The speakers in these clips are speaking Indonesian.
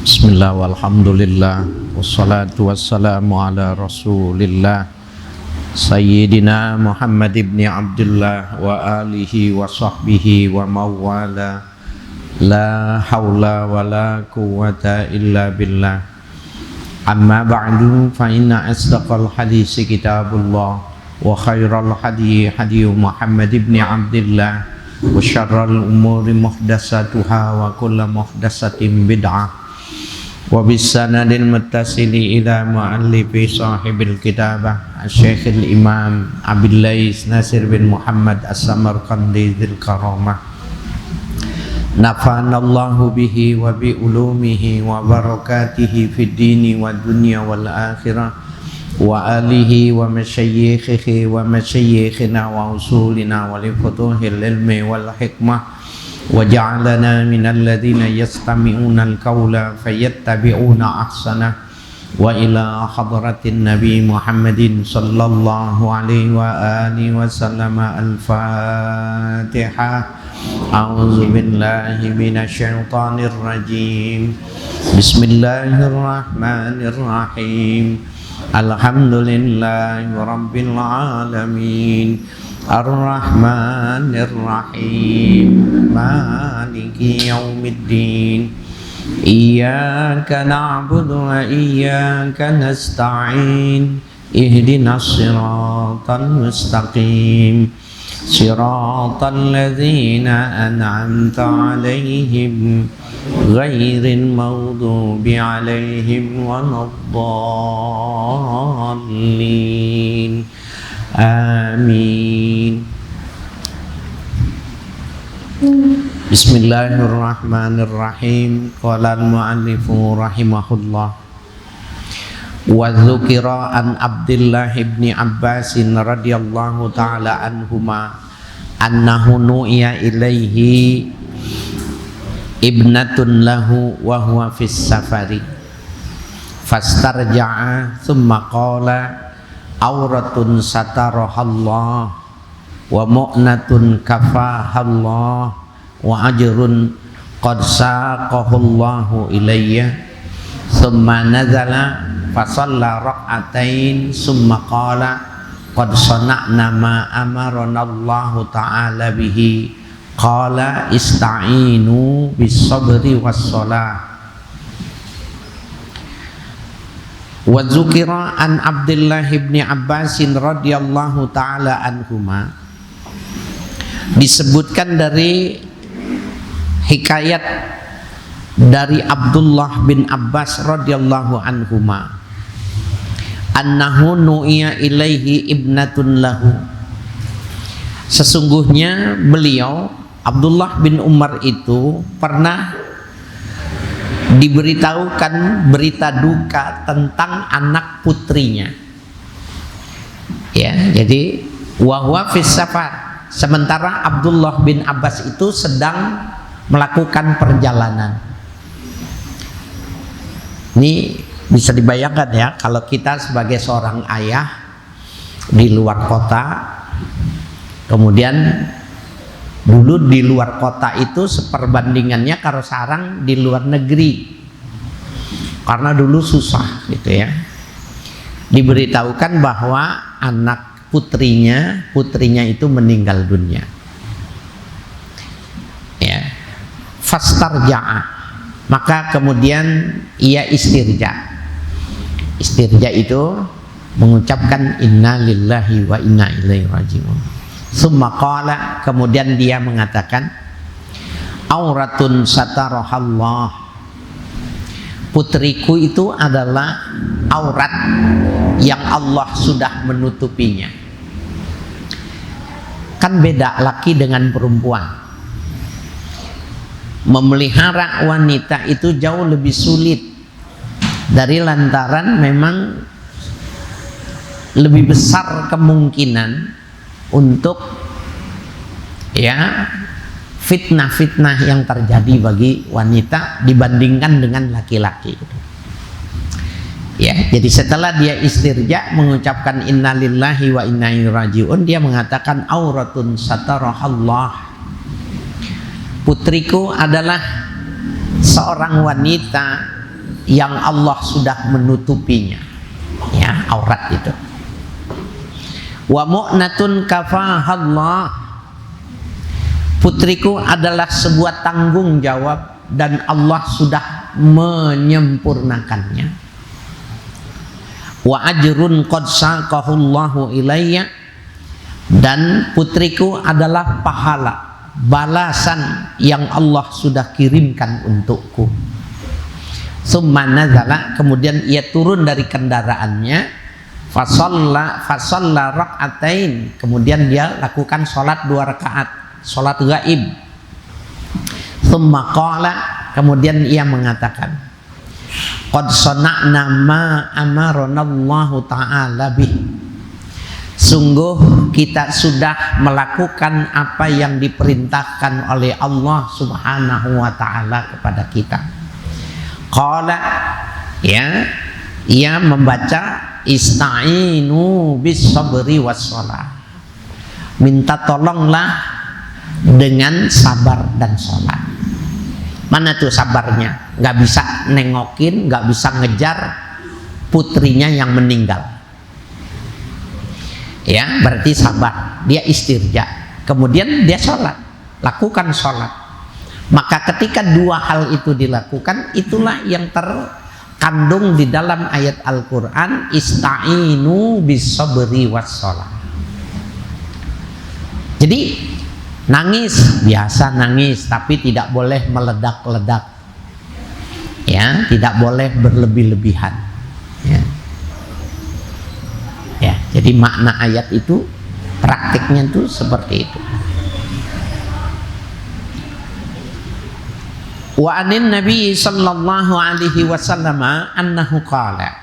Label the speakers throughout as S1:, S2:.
S1: Bismillah walhamdulillah wassalatu wassalamu ala rasulillah Sayyidina Muhammad ibn Abdullah wa alihi wa sahbihi wa mawala. La hawla wa la quwwata illa billah. Amma ba'du, fa inna asdaqal hadisi kitabullah wa khairal hadi hadi Muhammad ibn Abdullah wa syarral umuri muhdasatuha wa kullu muhdasatin bid'ah wa bisanadil muttasili ila muallifi sahibil kitabah Syekhul Imam Abil Lais Nasir bin Muhammad As-Samarqandi dzil karamah. Nafanallahu bihi wa bi ulumihi wa barakatihi fid dini wa dunya wal akhirah wa alihi wa masyayikhihi wa masyayikhina wa usulina wa li futuhil ilmi wal hikmah wa ja'alana minal ladzina yastami'una al-qawla fayattabi'una ahsanah wa ila hadratin nabi Muhammadin sallallahu alaihi wa alihi wa sallam. Al-Fatihah. A'udzu billahi minasyaitonir rajim. Bismillahirrahmanirrahim. Alhamdulillahi rabbil alamin. Ar-Rahmanir Rahim. Maliki yaumiddin. Iyyaka na'budu wa iyyaka nasta'in. Ihdinas siratal mustaqim. Siratal ladzina an'amta 'alaihim ghairil maghdubi 'alaihim waladdallin. Amin. Bismillahirrahmanirrahim. Qala al-mu'allifu rahimahullah. Wa dzukira an Abdullah ibn Abbas radhiyallahu ta'ala anhuma annahu nu'iya ilaihi ibnatun lahu wa huwa fis safari fastarja'a thumma qala auratun satarahallah wa mu'natun kafahallah wa ajrun qad saqahullahu ilayya thumma nazala fasalla rak'atain summa qala qad sana'na ma amarana Allahu ta'ala bihi qala ista'inu bis sabri was shalah. Wa dzukira an Abdullah ibn Abbas radhiyallahu ta'ala anhuma, disebutkan dari hikayat dari Abdullah bin Abbas radhiyallahu anhuma annahu nu'iya ilaihi ibnatun lahu, sesungguhnya beliau Abdullah bin Umar itu pernah diberitahukan berita duka tentang anak putrinya. Ya, jadi wahwa fis safar, sementara Abdullah bin Abbas itu sedang melakukan perjalanan. Ini bisa dibayangkan ya, kalau kita sebagai seorang ayah di luar kota, kemudian dulu di luar kota itu seperbandingannya kalau sekarang di luar negeri, karena dulu susah gitu ya. Diberitahukan bahwa anak putrinya itu meninggal dunia. Ya, fastarja'a, maka kemudian ia istirja. Istirja itu mengucapkan inna lillahi wa inna ilaihi raji'un. Summa qala, kemudian dia mengatakan auratun satarahallah, putriku itu adalah aurat yang Allah sudah menutupinya. Kan beda laki dengan perempuan. Memelihara wanita itu jauh lebih sulit, dari lantaran memang lebih besar kemungkinan untuk ya fitnah-fitnah yang terjadi bagi wanita dibandingkan dengan laki-laki. Ya, jadi setelah dia istirja mengucapkan innalillahi wa inna ilaihi raji'un, dia mengatakan auratun satarahallah, putriku adalah seorang wanita yang Allah sudah menutupinya, ya, aurat itu. Wa mu'natun kafahallah, putriku adalah sebuah tanggung jawab dan Allah sudah menyempurnakannya. Wa ajrun qad saqahullahu ilayya, dan putriku adalah pahala, balasan yang Allah sudah kirimkan untukku. Summa nazala, kemudian ia turun dari kendaraannya, fasalla rak'atain, kemudian dia lakukan sholat 2 rakaat, sholat gaib. Summa qala, kemudian ia mengatakan, qad sana'na ma amaranallahu ta'ala bih, sungguh kita sudah melakukan apa yang diperintahkan oleh Allah Subhanahu wa ta'ala kepada kita. Qala, ya, ia membaca ista'inu bis sabri was shalah, minta tolonglah dengan sabar dan sholat. Mana tuh sabarnya? Nggak bisa nengokin, nggak bisa ngejar putrinya yang meninggal. Ya, berarti sabar. Dia istirja, kemudian dia sholat, lakukan sholat. Maka ketika 2 hal itu dilakukan, itulah yang terkandung di dalam ayat Al-Quran, ista'inu bis sabri was shalah. Jadi nangis, biasa nangis, tapi tidak boleh meledak-ledak, ya, tidak boleh berlebih-lebihan, ya. Ya, jadi makna ayat itu, praktiknya itu seperti itu. Wa anin Nabi sallallahu alaihi wasallam annahu qala,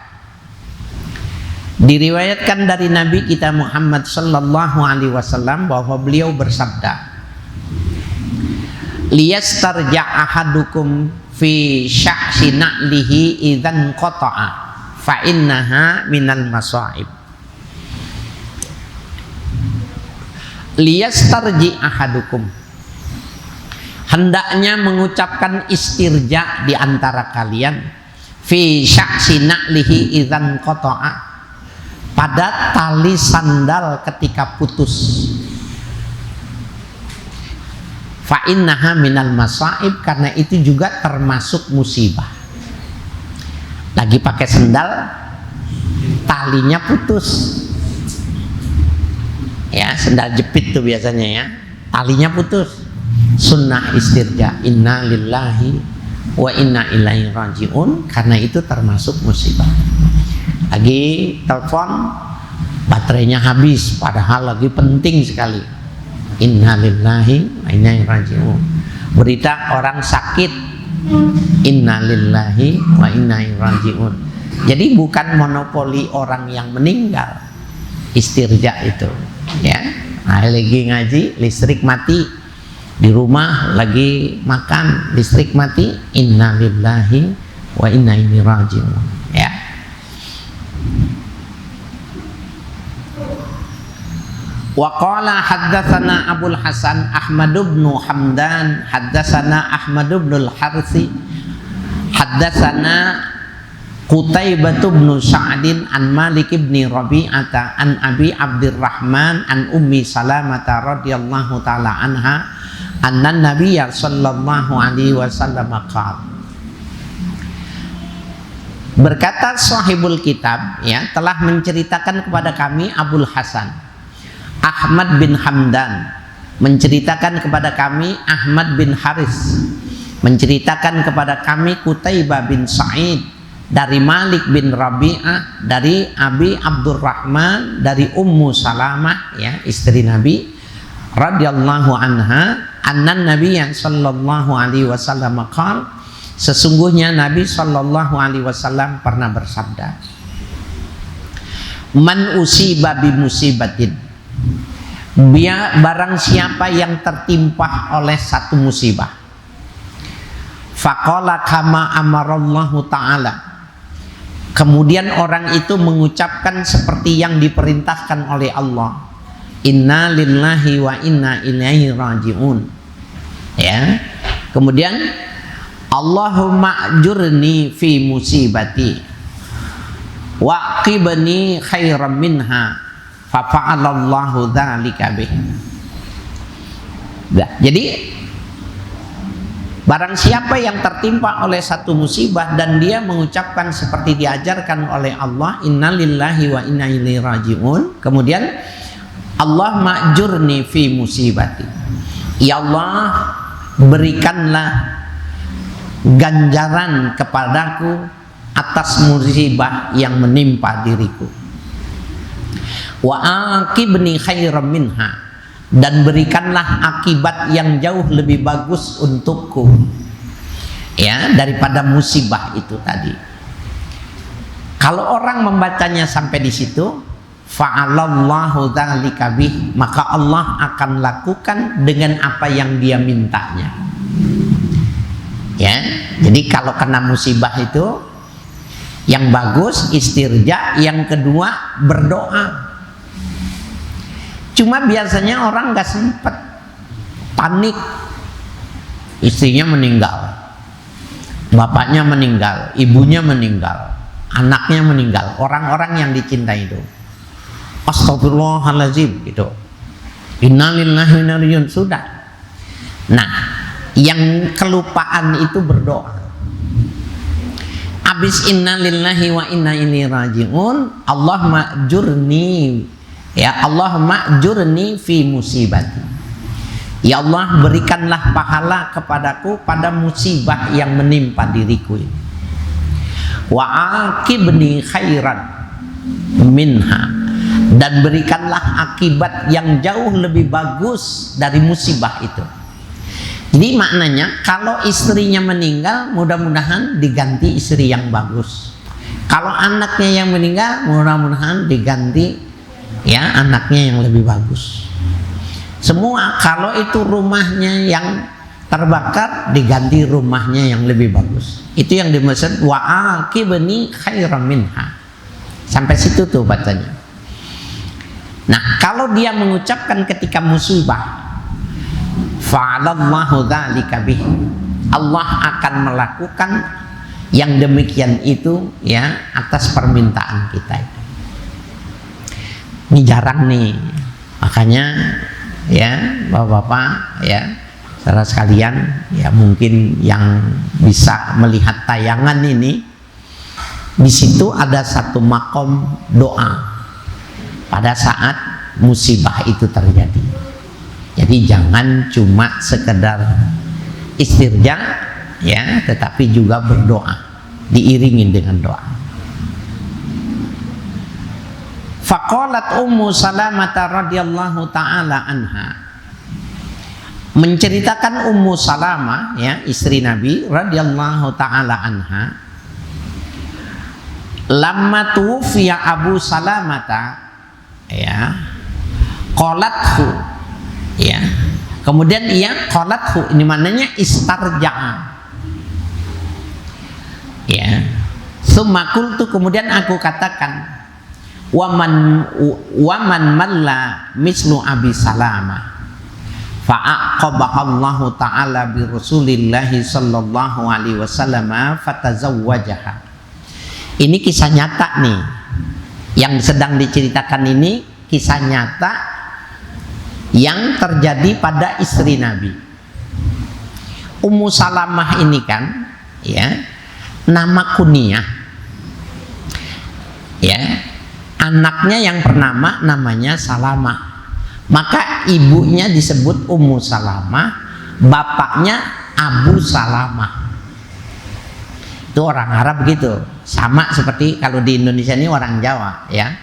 S1: diriwayatkan dari Nabi kita Muhammad sallallahu alaihi wasallam bahwa beliau bersabda, liyastarja ahadukum fi sya'si na'lihi idzan qata'a fa innaha minal masaib. Liyastarji ahadukum, hendaknya mengucapkan istirja di antara kalian, fi sya'si na'lihi idzan qata'a, pada tali sandal ketika putus. Fa innaha minal masaib, karena itu juga termasuk musibah. Lagi pakai sandal, talinya putus, ya, sandal jepit tuh biasanya, ya, talinya putus. Sunnah istirja, inna lillahi wa inna ilaihi rajiun, karena itu termasuk musibah. Lagi telepon, baterainya habis, padahal lagi penting sekali, inna lillahi wa inna ilaihi rajiun. Berita orang sakit, inna lillahi wa inna ilaihi rajiun. Jadi bukan monopoli orang yang meninggal istirja itu, ya. Nah, lagi ngaji, listrik mati, di rumah lagi makan, listrik mati, inna lillahi wa inna ilaihi rajiun, ya. Wa qala haddatsana Abul Hasan Ahmad bin Hamdan haddatsana Ahmad bin al-Harthi haddatsana Qutaibah bin Sa'din an Malik bin Rabi'ata an Abi Abdurrahman an Ummi Salamah radhiyallahu taala anha anna Nabiyya sallallahu alaihi wasallam qala, berkata sahibul kitab, ya, telah menceritakan kepada kami Abul Hasan Ahmad bin Hamdan, menceritakan kepada kami Ahmad bin Haris, menceritakan kepada kami Qutaibah bin Sa'id dari Malik bin Rabi'ah, dari Abi Abdurrahman, dari Ummu Salamah, ya, istri Nabi radhiyallahu anha, annan Nabiyya sallallahu alaihi wasallam qala, sesungguhnya Nabi sallallahu alaihi wasallam pernah bersabda, man usiba bi musibatin, barang siapa yang tertimpa oleh satu musibah, faqala kama amarallahu ta'ala, kemudian orang itu mengucapkan seperti yang diperintahkan oleh Allah, inna lillahi wa inna ilaihi rajiun, ya. Kemudian Allahumma ajurni fi musibati wa qibni khairan minha fa fa'alallahu dzalika bih. Jadi barang siapa yang tertimpa oleh satu musibah dan dia mengucapkan seperti diajarkan oleh Allah, innalillahi wa inna ilaihi raji'un, kemudian Allah ma'jurni fi musibati, ya Allah berikanlah ganjaran kepadaku atas musibah yang menimpa diriku, wa aqibni khairan minha, dan berikanlah akibat yang jauh lebih bagus untukku, ya, daripada musibah itu tadi. Kalau orang membacanya sampai di situ, fa'alallahu dzalika bih, maka Allah akan lakukan dengan apa yang dia mintanya. Ya, jadi kalau kena musibah itu yang bagus istirja, yang kedua berdoa. Cuma biasanya orang nggak sempet, panik, istrinya meninggal, bapaknya meninggal, ibunya meninggal, anaknya meninggal, orang-orang yang dicintai itu. Astagfirullahaladzim gitu. Innalillahi wa inna ilaihi raji'un, sudah. Nah, yang kelupaan itu berdoa. Abis innalillahi wa inna ilaihi raji'un, Allah ma'jurni, ya Allah ma'jurni fi musibati, ya Allah berikanlah pahala kepadaku pada musibah yang menimpa diriku ini, wa aqibni khairan minha, dan berikanlah akibat yang jauh lebih bagus dari musibah itu. Jadi maknanya kalau istrinya meninggal, mudah-mudahan diganti istri yang bagus. Kalau anaknya yang meninggal, mudah-mudahan diganti ya anaknya yang lebih bagus. Semua, kalau itu rumahnya yang terbakar, diganti rumahnya yang lebih bagus. Itu yang dimaksud wa aqibni khairan minha. Sampai situ tuh bacanya. Nah, kalau dia mengucapkan ketika musibah, fa'alallahu dzalika bih, Allah akan melakukan yang demikian itu ya atas permintaan kita itu. Ini jarang nih, makanya ya bapak-bapak ya saudara sekalian, ya mungkin yang bisa melihat tayangan ini, di situ ada satu makom doa pada saat musibah itu terjadi. Jadi jangan cuma sekedar istirja ya, tetapi juga berdoa, diiringi dengan doa. Faqalat Ummu Salamah radhiyallahu taala anha, menceritakan Ummu Salamah ya istri Nabi radhiyallahu taala anha, lamma tufiya Abu Salamata ya qalathu ya, kemudian ia qalathu, ini maknanya istarja'a ya, summa qultu, kemudian aku katakan, waman malla mislu Abi Salamah fa'aqabahallahu ta'ala bi Rasulillahi sallallahu alaihi wasallam fatazawwajaha. Ini kisah nyata nih yang sedang diceritakan, ini kisah nyata yang terjadi pada istri Nabi. Ummu Salamah ini kan ya nama kunyah ya, anaknya yang bernama namanya Salamah, maka ibunya disebut Ummu Salamah, bapaknya Abu Salamah. Itu orang Arab gitu, sama seperti kalau di Indonesia ini orang Jawa ya,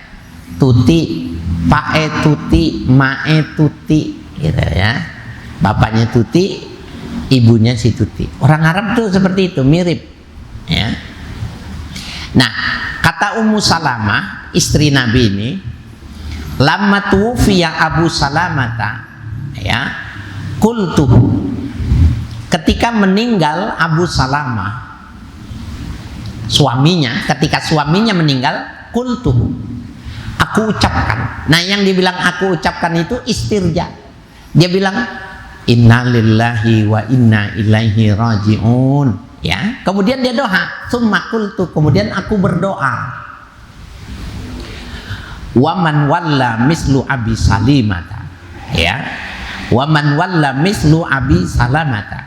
S1: Tuti, Pae Tuti, Mae Tuti gitu ya, bapaknya Tuti, ibunya si Tuti. Orang Arab tuh seperti itu, mirip ya. Nah, kata Ummu Salamah istri Nabi ini, lamma tufiya Abu Salamata ya, qultu, ketika meninggal Abu Salamah suaminya, ketika suaminya meninggal, qultu, aku ucapkan. Nah, yang dibilang aku ucapkan itu istirja. Dia bilang innalillahi wa inna ilaihi raji'un, ya. Kemudian dia doa, tsumma qultu, kemudian aku berdoa, waman walla mislu abi salimata, ya, waman walla mislu abi salamata,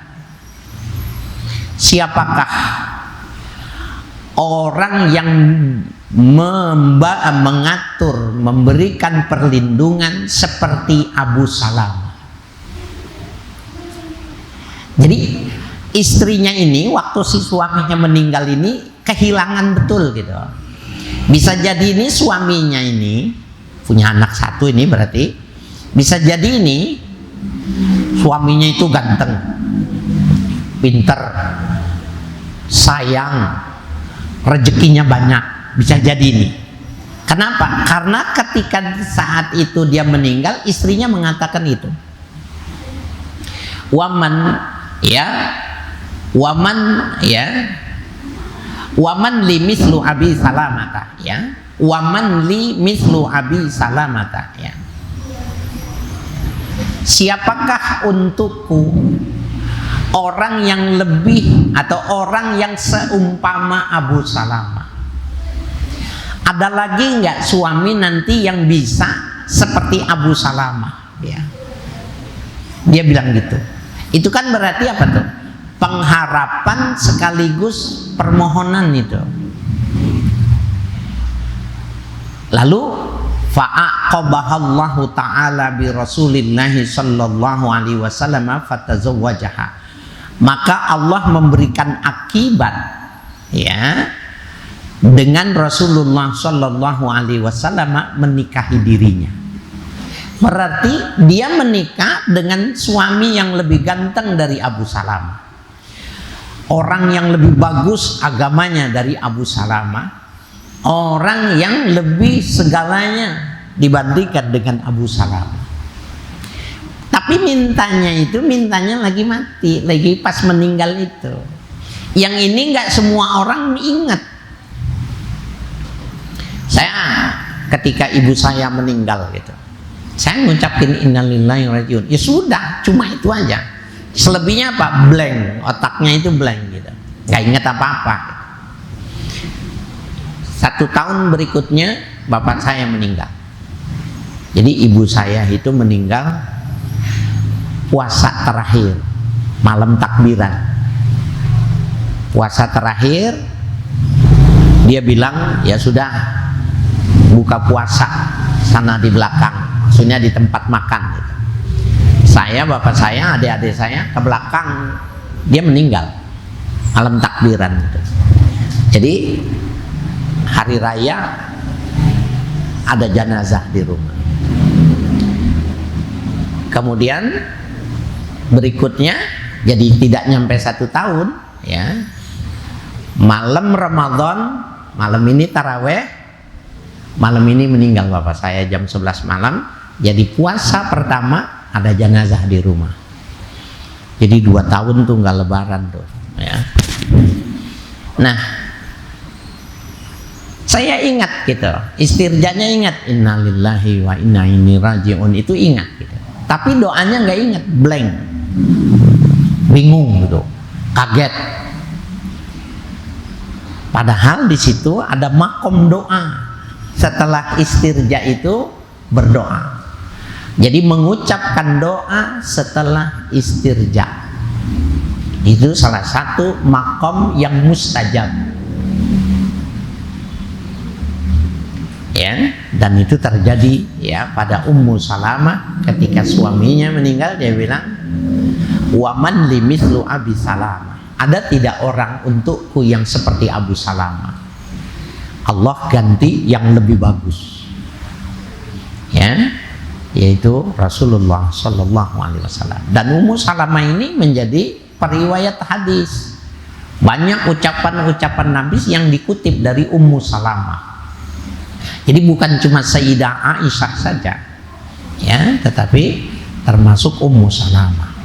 S1: siapakah orang yang mengatur, memberikan perlindungan seperti Abu Salamah. Jadi istrinya ini waktu si suaminya meninggal ini kehilangan betul gitu. Bisa jadi ini suaminya ini punya anak satu, ini berarti bisa jadi ini suaminya itu ganteng, pinter, sayang, rezekinya banyak, bisa jadi ini. Kenapa? Karena ketika saat itu dia meninggal, istrinya mengatakan itu. Waman li mislu abi salamata, ya. Waman li mislu abi salamata, ya. Siapakah untukku orang yang lebih atau orang yang seumpama Abu Salamah? Ada lagi nggak suami nanti yang bisa seperti Abu Salamah? Ya. Dia bilang gitu. Itu kan berarti apa tuh? Pengharapan sekaligus permohonan itu. Lalu fa'aqabahallahu ta'ala bi Rasulillahi sallallahu alaihi wasallam fatazawwajaha. Maka Allah memberikan akibat, ya, dengan Rasulullah sallallahu alaihi wasallam menikahi dirinya. Berarti dia menikah dengan suami yang lebih ganteng dari Abu Salamah, orang yang lebih bagus agamanya dari Abu Salamah, orang yang lebih segalanya dibandingkan dengan Abu Salamah. Tapi mintanya lagi mati, lagi pas meninggal itu. Yang ini nggak semua orang ingat. Saya ketika ibu saya meninggal gitu, saya ngucapin innalillahi wa inna ilaihi raji'un. Ya sudah, cuma itu aja. Selebihnya apa? Blank, otaknya itu blank gitu, nggak ingat apa-apa. 1 tahun berikutnya bapak saya meninggal. Jadi ibu saya itu meninggal puasa terakhir, malam takbiran. Puasa terakhir, dia bilang, ya sudah, buka puasa sana di belakang, maksudnya di tempat makan gitu. Saya, bapak saya, adik-adik saya ke belakang, dia meninggal malam takbiran gitu. Jadi hari raya ada jenazah di rumah. Kemudian berikutnya, jadi tidak nyampe 1 tahun, ya, malam Ramadan, malam ini taraweh, malam ini meninggal bapak saya jam 11 malam. Jadi puasa pertama ada jenazah di rumah. Jadi 2 tahun tuh nggak lebaran tuh, ya. Nah, saya ingat gitu, istirjanya ingat, innalillahi wa inna ilaihi raji'un, itu ingat gitu. Tapi doanya nggak ingat, blank, bingung gitu, kaget. Padahal di situ ada makom doa. Setelah istirja itu berdoa. Jadi mengucapkan doa setelah istirja itu salah satu makom yang mustajab, ya. Dan itu terjadi, ya, pada Ummu Salamah ketika suaminya meninggal. Dia bilang, waman li mislu Abi Salamah, ada tidak orang untukku yang seperti Abu Salamah? Allah ganti yang lebih bagus, ya, yaitu Rasulullah Sallallahu Alaihi Wasallam. Dan Ummu Salamah ini menjadi periwayat hadis. Banyak ucapan-ucapan Nabi yang dikutip dari Ummu Salamah. Jadi bukan cuma Sayyidah Aisyah saja, ya, tetapi termasuk Ummu Salamah.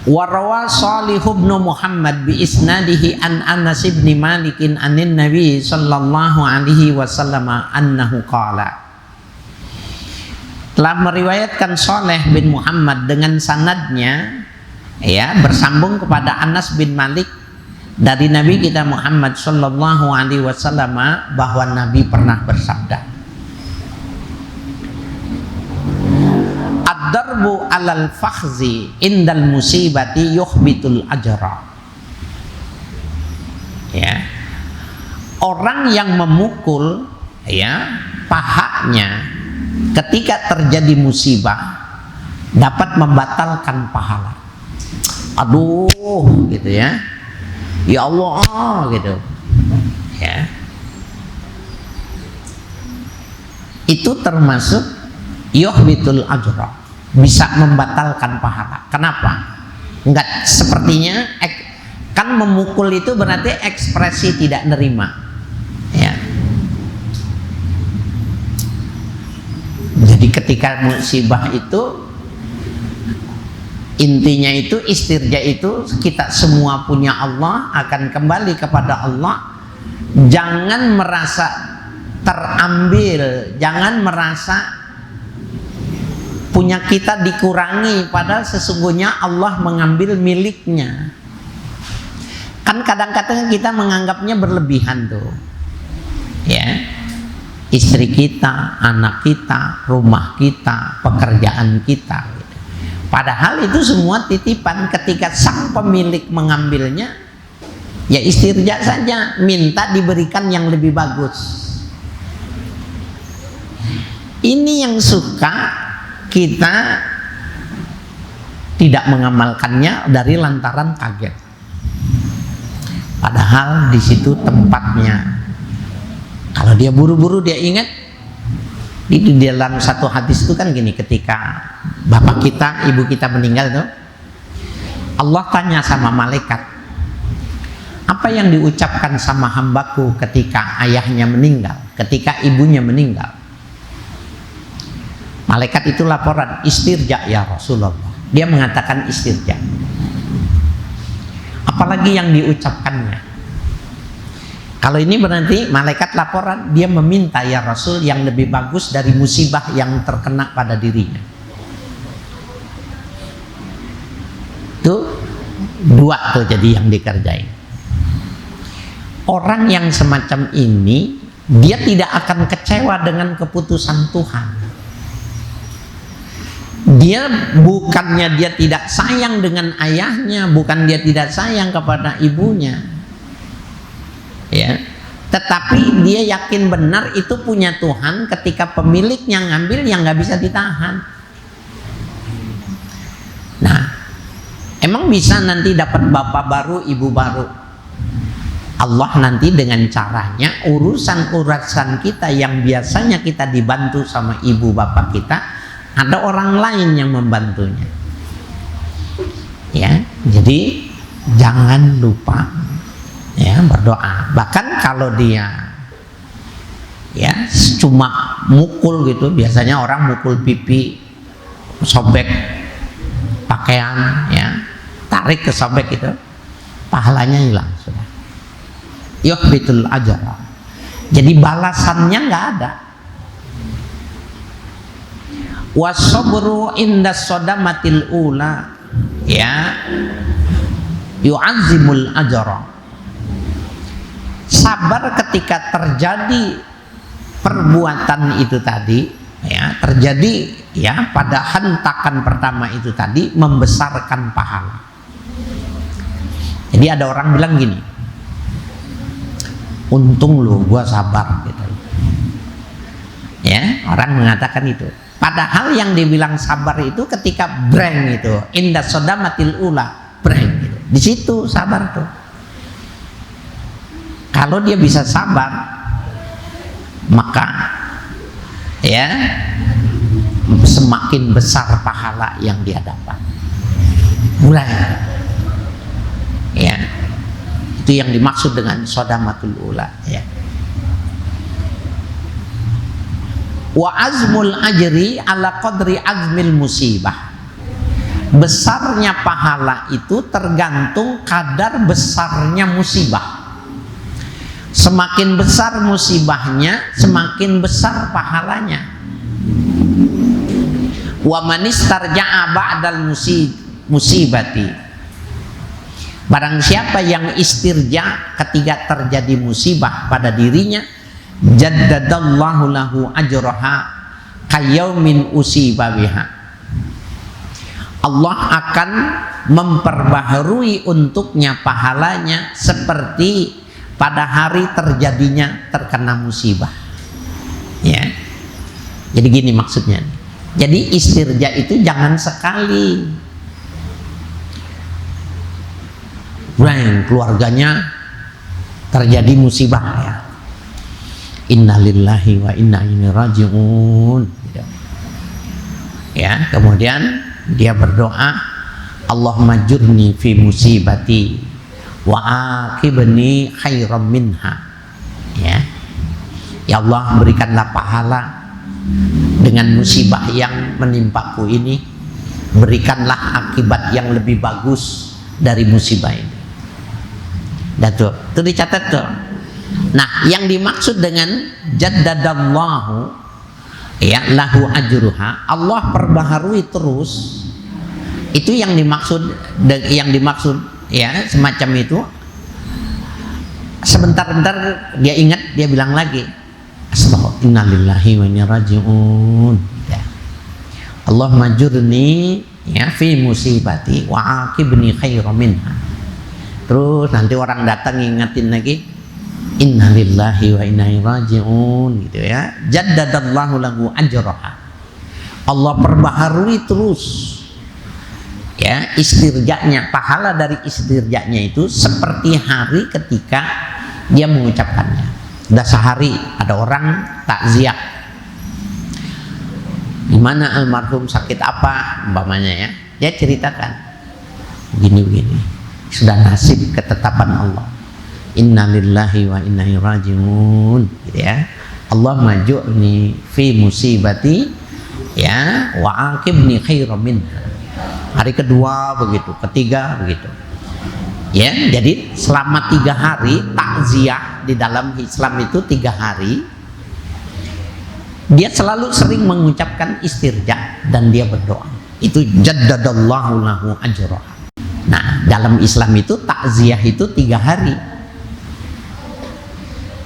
S1: Warawa Shalih bin Muhammad bi isnadihi an Anas bin Malik anin Nabi sallallahu alaihi wasallam annahu qala, telah meriwayatkan Saleh bin Muhammad dengan sanadnya ya bersambung kepada Anas bin Malik dari Nabi kita Muhammad sallallahu alaihi wasallam bahwa Nabi pernah bersabda, ad-darbu alal fakhzi indal musibati yuhbitul ajra. Ya, orang yang memukul ya pahanya ketika terjadi musibah dapat membatalkan pahala. Aduh, gitu ya. Ya Allah, gitu. Ya. Itu termasuk yuhbitul ajra, bisa membatalkan pahala. Kenapa? Enggak sepertinya kan memukul itu berarti ekspresi tidak nerima. Ya. Jadi ketika musibah itu intinya itu istirja itu kita semua punya Allah, akan kembali kepada Allah. Jangan merasa terambil, jangan merasa punya kita dikurangi, padahal sesungguhnya Allah mengambil miliknya. Kan kadang-kadang kita menganggapnya berlebihan tuh, ya, istri kita, anak kita, rumah kita, pekerjaan kita. Padahal itu semua titipan. Ketika sang pemilik mengambilnya, ya istirja saja, minta diberikan yang lebih bagus. Ini yang suka kita tidak mengamalkannya dari lantaran kaget. Padahal di situ tempatnya. Kalau dia buru-buru dia ingat. Di dalam satu hadis itu kan gini, ketika bapak kita, ibu kita meninggal tuh, Allah tanya sama malaikat, apa yang diucapkan sama hambaku ketika ayahnya meninggal, ketika ibunya meninggal? Malaikat itu laporan, istirja ya Rasulullah. Dia mengatakan istirja. Apalagi yang diucapkannya? Kalau ini berarti malaikat laporan, dia meminta ya Rasul yang lebih bagus dari musibah yang terkena pada dirinya. Tuh dua tuh jadi yang dikerjain. Orang yang semacam ini dia tidak akan kecewa dengan keputusan Tuhan. Dia bukannya dia tidak sayang dengan ayahnya, bukan dia tidak sayang kepada ibunya, ya, tetapi dia yakin benar itu punya Tuhan. Ketika pemiliknya ngambil, yang nggak bisa ditahan. Nah, emang bisa nanti dapat bapak baru, ibu baru? Allah nanti dengan caranya urusan-urusan kita yang biasanya kita dibantu sama ibu bapak kita, ada orang lain yang membantunya. Ya, jadi jangan lupa ya berdoa. Bahkan kalau dia ya cuma mukul gitu, biasanya orang mukul pipi, sobek pakaian, ya tarik ke sobek itu, pahalanya hilang sudah. Yuhbitul ajra. Jadi balasannya nggak ada. Wasabru inda sodamatil ula, ya, yu'azzimul ajra. Sabar ketika terjadi perbuatan itu tadi, ya, terjadi ya pada hentakan pertama itu tadi, membesarkan pahala. Jadi ada orang bilang gini, untung lu gua sabar gitu. Ya, orang mengatakan itu. Padahal yang dibilang sabar itu ketika breng itu, inda sodamatil ula, breng gitu. Di situ sabar tuh. Kalau dia bisa sabar, maka ya semakin besar pahala yang dia dapat. Mulai, ya, itu yang dimaksud dengan sodamatul ula, ya. Wa azmul ajri ala qadri azmil musibah. Besarnya pahala itu tergantung kadar besarnya musibah. Semakin besar musibahnya, semakin besar pahalanya. Wa manistarja'a ba'dal musibati. Barang siapa yang istirja ketika terjadi musibah pada dirinya, jaddadallahu lahu ajraha kayaumin usiba biha. Allah akan memperbaharui untuknya pahalanya seperti pada hari terjadinya terkena musibah. Ya. Jadi gini maksudnya. Jadi istirja itu jangan sekali. Bang, keluarganya terjadi musibah ya. Innalillahi wa inna ilaihi raji'un. Ya, kemudian dia berdoa, Allahumma jurni fi musibati wa aqibni khairam minha. Ya. Ya Allah, berikanlah pahala dengan musibah yang menimpaku ini, berikanlah akibat yang lebih bagus dari musibah ini. Itu dicatat tuh. Nah, yang dimaksud dengan jaddadallahu ya lahu ajruha, Allah perbaharui terus. Itu yang dimaksud ya, semacam itu. Sebentar-bentar dia ingat, dia bilang lagi, innalillahi wa inna raji'un. Ya. Allah majurni ya fi musibati wa aqibni khairam minha. Terus nanti orang datang ingetin lagi, innalillahi wa inna ilaihi raji'un, gitu ya. Jaddadallahu lahu ajraha. Allah perbaharui terus ya istirjanya, pahala dari istirjanya itu seperti hari ketika dia mengucapkannya. Udah sehari ada orang takziah, gimana almarhum, sakit apa umpamanya ya, dia ceritakan begini-begini, sudah nasib ketetapan Allah, innalillahi wa inna ilaihi raji'un, gitu ya. Allah majurni fi musibati ya wa aqibni khairam minha. Hari kedua begitu, ketiga begitu ya. Jadi selama 3 hari takziah di dalam Islam itu 3 hari dia selalu sering mengucapkan istirja dan dia berdoa. Itu jaddadallahu lahu ajrah. Nah, dalam Islam itu takziah itu 3 hari.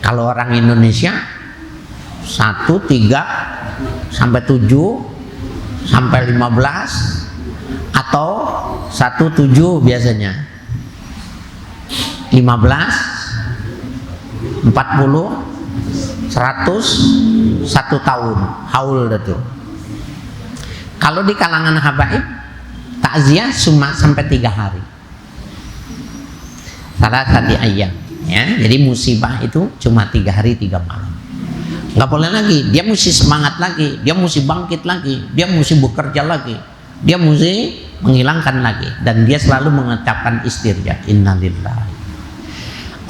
S1: Kalau orang Indonesia 1, 3 sampai 7 sampai 15 atau 1, 7 biasanya. 15, 40, 100, 1 tahun haul itu. Kalau di kalangan habaib takziah cuma sampai 3 hari. Salah tadi ayam ya. Jadi musibah itu cuma 3 hari 3 malam. Nggak boleh lagi, dia mesti semangat lagi, dia mesti bangkit lagi, dia mesti bekerja lagi, dia mesti menghilangkan lagi, dan dia selalu mengucapkan istirja, innalillah.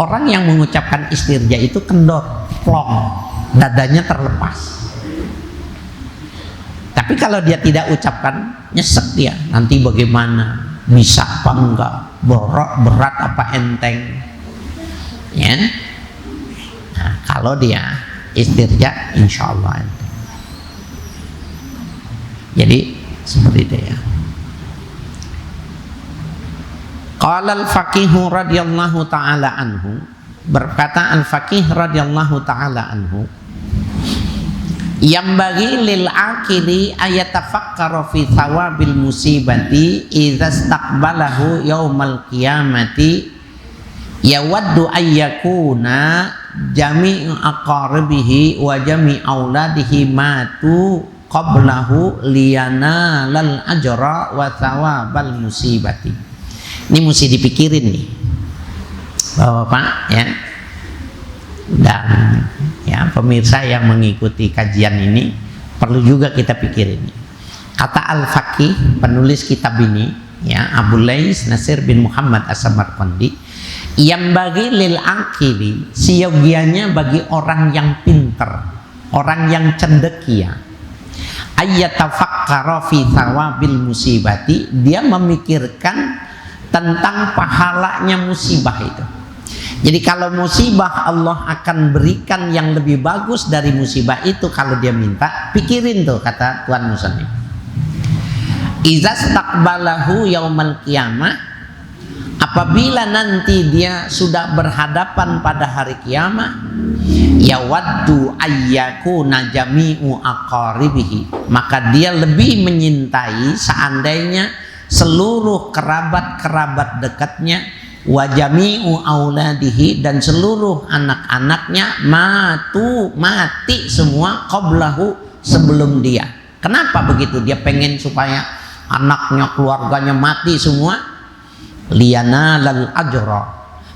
S1: Orang yang mengucapkan istirja itu kendor, plong, dadanya terlepas. Tapi kalau dia tidak ucapkan, nyesek dia, nanti bagaimana, bisa apa enggak, berat apa enteng ya. Nah, kalau dia istirja, insya Allah enteng. Jadi seperti itu ya. Qala al-faqihu radhiyallahu ta'ala anhu, berkata al-faqih radhiyallahu ta'ala anhu, yang bagi lil akili ayatafakkara fi thawabil musibati idza istaqbalahu yaumal qiyamati yawaddu ayyakuna jami'u aqaribihi wa jami' auladihi matu qablahu liyana lal ajra wa thawabal musibati. Ini mesti dipikirin nih Bapak ya, dan ya pemirsa yang mengikuti kajian ini perlu juga kita pikirin. Kata Al-Faqih, penulis kitab ini ya, Abu Lais Nasir bin Muhammad As-Samarqandi, yang bagi lil akili, siogianya bagi orang yang pinter, orang yang cendekia, ayyatafakkara fi thawabil musibati, dia memikirkan tentang pahalanya musibah itu. Jadi kalau musibah, Allah akan berikan yang lebih bagus dari musibah itu kalau dia minta. Pikirin tuh, kata Tuan Musannif. Iza staqbalahu yaumal qiyamah, apabila nanti dia sudah berhadapan pada hari kiamat, yawaddu ayyakuna jami'u aqaribihi, maka dia lebih menyintai seandainya seluruh kerabat-kerabat dekatnya, wa jami'u auladihi, dan seluruh anak-anaknya, mati semua qablahu, sebelum dia. Kenapa begitu? Dia pengen supaya anaknya, keluarganya mati semua, liyanalal ajra,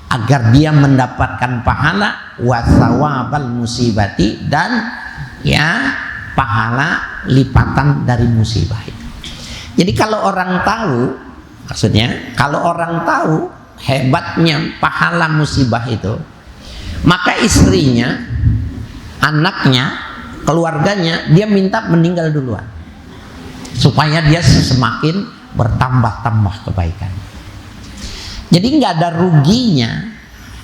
S1: agar dia mendapatkan pahala, wa thawabal musibati, dan ya pahala lipatan dari musibah itu. Jadi kalau orang tahu, maksudnya kalau orang tahu hebatnya pahala musibah itu, maka istrinya, anaknya, keluarganya dia minta meninggal duluan supaya dia semakin bertambah-tambah kebaikan. Jadi nggak ada ruginya.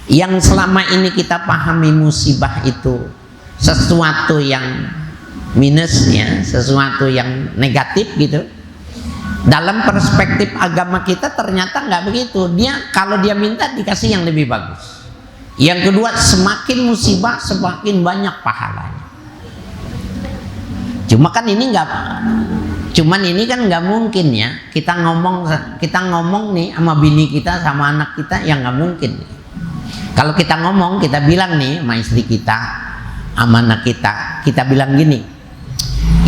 S1: Yang selama ini kita pahami musibah itu sesuatu yang minusnya, sesuatu yang negatif gitu. Dalam perspektif agama kita ternyata nggak begitu. Dia kalau dia minta dikasih yang lebih bagus. Yang kedua, semakin musibah semakin banyak pahalanya. Cuman ini kan nggak mungkin ya kita ngomong nih sama bini kita, sama anak kita, yang nggak mungkin. Kalau kita ngomong, kita bilang nih sama istri kita, sama anak kita bilang gini,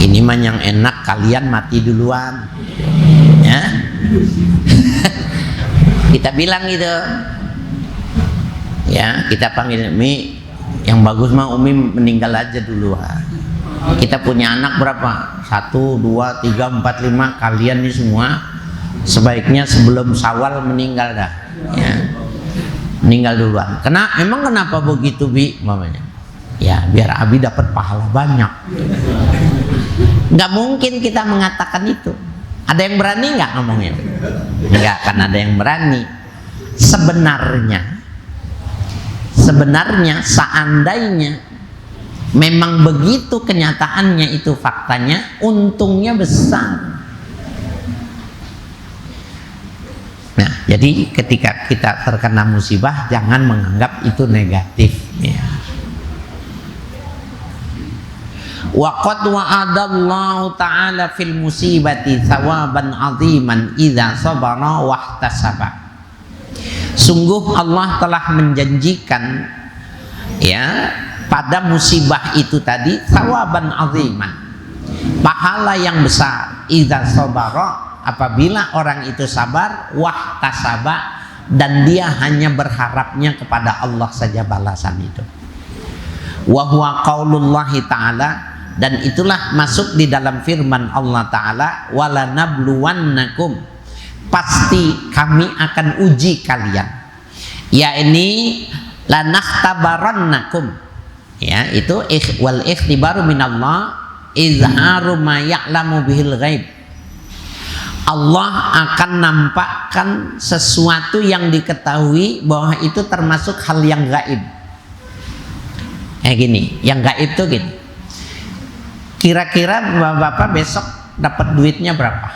S1: ini mah yang enak kalian mati duluan, ya. Kita bilang gitu, ya, kita panggil Mi, yang bagus mah Umi meninggal aja duluan. Kita punya anak berapa? 1, 2, 3, 4, 5. Kalian nih semua sebaiknya sebelum Syawal meninggal dah, ya. Meninggal duluan. Emang kenapa begitu, Bi? Mamanya, ya biar Abi dapat pahala banyak. Nggak mungkin kita mengatakan itu. Ada yang berani nggak ngomongnya? Nggak akan ada yang berani. Sebenarnya seandainya memang begitu kenyataannya, itu faktanya, untungnya besar. Nah, jadi ketika kita terkena musibah, jangan menganggap itu negatif, ya. Wa qad wa'adallahu ta'ala fil musibati thawaban 'aziman idza sabara wahtasaba. Sungguh Allah telah menjanjikan, ya, pada musibah itu tadi thawaban 'aziman, pahala yang besar, idza sabara, apabila orang itu sabar, wahtasaba, dan dia hanya berharapnya kepada Allah saja balasan itu. Wa huwa qaulullahi ta'ala, dan itulah masuk di dalam firman Allah Ta'ala, wala nabluwannakum, pasti kami akan uji kalian, ya ini lanakhtabarannakum, ya, itu wal ikhtibaru minallah izharu ma ya'lamu bihil ghaib. Allah akan nampakkan sesuatu yang diketahui bahwa itu termasuk hal yang gaib. Gini, yang gaib tuh gini. Kira-kira Bapak besok dapat duitnya berapa?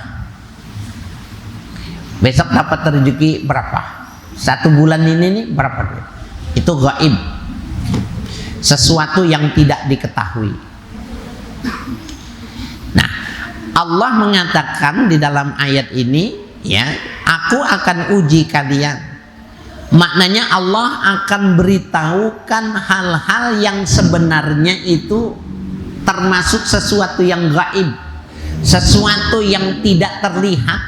S1: Besok dapat rezeki berapa? 1 bulan ini nih berapa duit? Itu gaib. Sesuatu yang tidak diketahui. Nah, Allah mengatakan di dalam ayat ini, ya, aku akan uji kalian. Maknanya Allah akan beritahukan hal-hal yang sebenarnya itu termasuk sesuatu yang gaib, sesuatu yang tidak terlihat.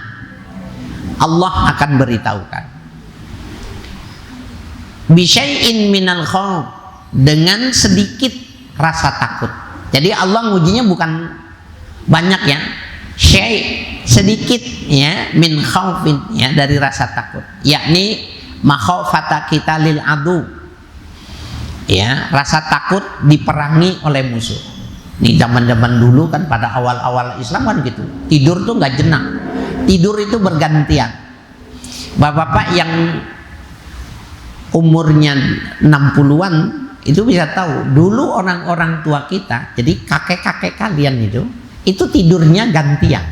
S1: Allah akan beritahukan. Bisyai'in minal khawf, dengan sedikit rasa takut. Jadi Allah ngujinya bukan banyak, ya, sedikit, ya, min khaufin, ya, dari rasa takut, yakni makhafata kita lil adu, ya, rasa takut diperangi oleh musuh. Di zaman-zaman dulu kan, pada awal-awal Islam kan gitu, tidur tuh nggak jenak, tidur itu bergantian. Bapak-bapak yang umurnya 60-an itu bisa tahu, dulu orang-orang tua kita, jadi kakek-kakek kalian itu tidurnya gantian.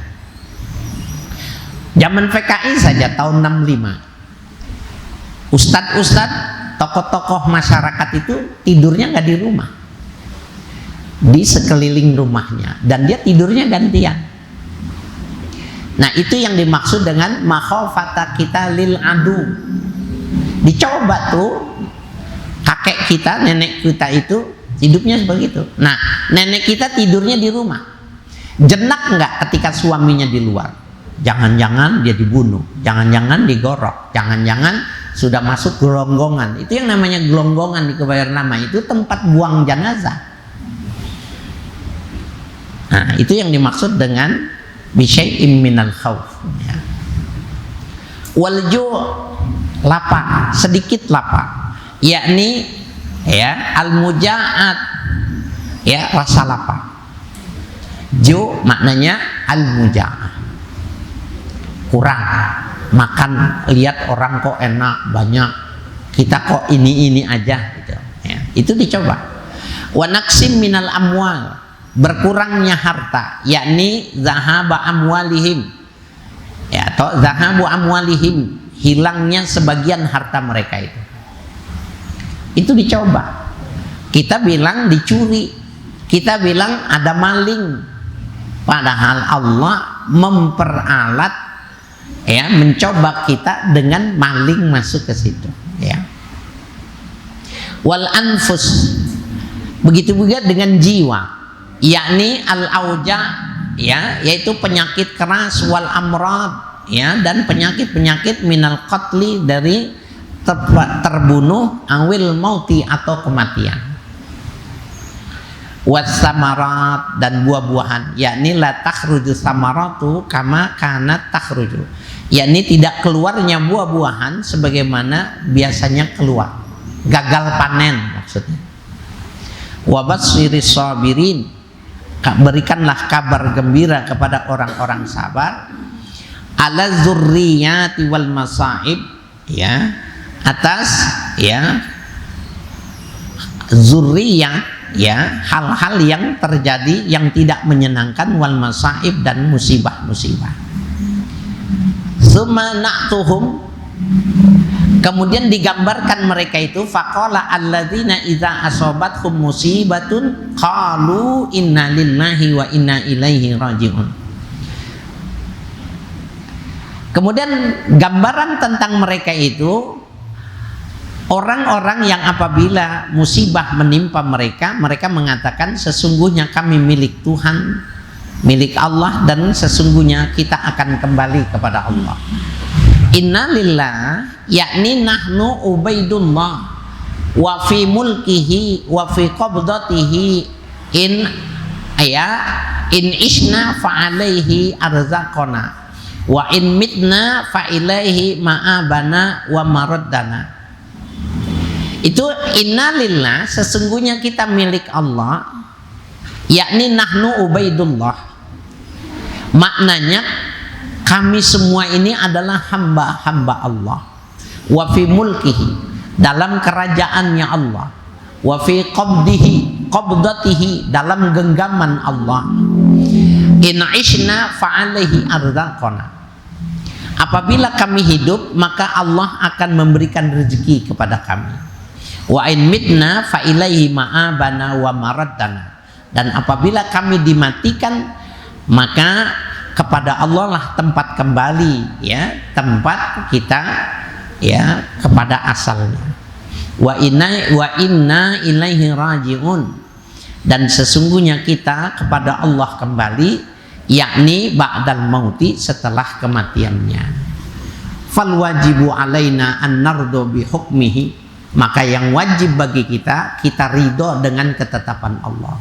S1: Zaman PKI saja tahun 65, ustadz-ustadz, tokoh-tokoh masyarakat itu tidurnya nggak di rumah, di sekeliling rumahnya, dan dia tidurnya gantian. Nah, itu yang dimaksud dengan makhafata kita lil adu. Dicoba tuh kakek kita, nenek kita itu hidupnya seperti itu. Nah, nenek kita tidurnya di rumah. Jenak nggak ketika suaminya di luar? Jangan-jangan dia dibunuh, jangan-jangan digorok, jangan-jangan sudah masuk gelonggongan. Itu yang namanya gelonggongan di Kebayoran Lama, itu tempat buang jenazah. Nah, itu yang dimaksud dengan bisyai'im minal khauf, ya. Walju, lapar, sedikit lapar, yakni ya al-muja'at, ya, rasa lapar. Ju maknanya al-muja'at, kurang makan, lihat orang kok enak banyak, kita kok ini aja gitu, ya. Itu dicoba. Wa naqsim minal amwal, berkurangnya harta, yakni zahaba amwalihim, ya, atau zahabu amwalihim, hilangnya sebagian harta mereka itu dicoba. Kita bilang dicuri, kita bilang ada maling, padahal Allah memperalat, ya, mencoba kita dengan maling masuk ke situ, ya. Wal anfus, begitu juga dengan jiwa, yakni al-auja, ya, yaitu penyakit keras, wal amrad, ya, dan penyakit-penyakit minal qatli, dari terbunuh, awil mauti, atau kematian. Was samarat, dan buah-buahan, yakni la takhruju samaratu kama kanat takhruju, yakni tidak keluarnya buah-buahan sebagaimana biasanya keluar, gagal panen maksudnya. Wa basyyiris sabirin, berikanlah kabar gembira kepada orang-orang sabar, ala zurriyati wal masaib, ya, atas, ya, zurriyah, ya, hal-hal yang terjadi yang tidak menyenangkan, wal masaib, dan musibah-musibah. Summa na'tuhum, kemudian digambarkan mereka itu, faqala alladzina idza asobathum musibatun qalu inna lillahi wa inna ilaihi raji'un. Kemudian gambaran tentang mereka itu, orang-orang yang apabila musibah menimpa mereka, mereka mengatakan sesungguhnya kami milik Tuhan, milik Allah, dan sesungguhnya kita akan kembali kepada Allah. Inna lillah, yakni nahnu ubaidullah wa fi mulkihi wa fi qabdatihi in isna fa alaihi arzaqona wa in mitna fa ilaihi ma'abana wa maraddana. Itu inna lillah, sesungguhnya kita milik Allah, yakni nahnu ubaidullah, maknanya kami semua ini adalah hamba-hamba Allah. Wa fi mulkihi, dalam kerajaannya Allah. Wa fi qabdatihi, dalam genggaman Allah. In ishna fa alaihi arzaqona, apabila kami hidup maka Allah akan memberikan rezeki kepada kami. Wa in mitna fa ilaihi ma'abana wa maraddana, dan apabila kami dimatikan maka kepada Allah lah tempat kembali, ya, tempat kita, ya, kepada asalnya. Wa inna ilaihi raji'un, dan sesungguhnya kita kepada Allah kembali, yakni ba'dal mauti, setelah kematiannya. Fal wajibu alaina an nardo bi hukmihi, maka yang wajib bagi kita ridho dengan ketetapan Allah.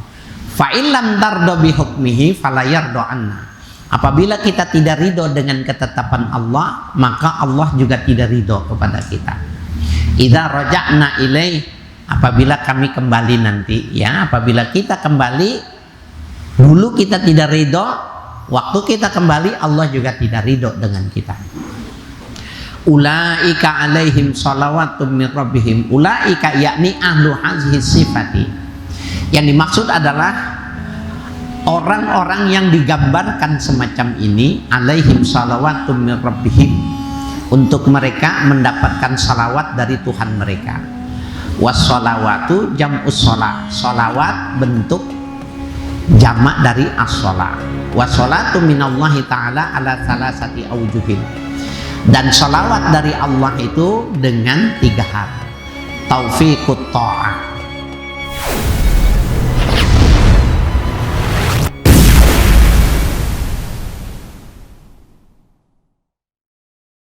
S1: Fa illam tardo bi hukmihi fala yardo anna, apabila kita tidak ridho dengan ketetapan Allah, maka Allah juga tidak ridho kepada kita. Idza raja'na ilaih, apabila kami kembali nanti, ya, apabila kita kembali, dulu kita tidak ridho, waktu kita kembali Allah juga tidak ridho dengan kita. Ulaika alaihim salawatum min rabbihim, ulaika yakni ahlu hazihi sifati, yang dimaksud adalah orang-orang yang digambarkan semacam ini alaihim salawatun min rabbihim, untuk mereka mendapatkan salawat dari Tuhan mereka. Wassalawatu jam'us sholat, salawat bentuk jamak dari as-sholat. Wassalatu minallahi ta'ala ala salasati aujuhin, dan salawat dari Allah itu dengan 3 hal. Taufiqut ta'ah,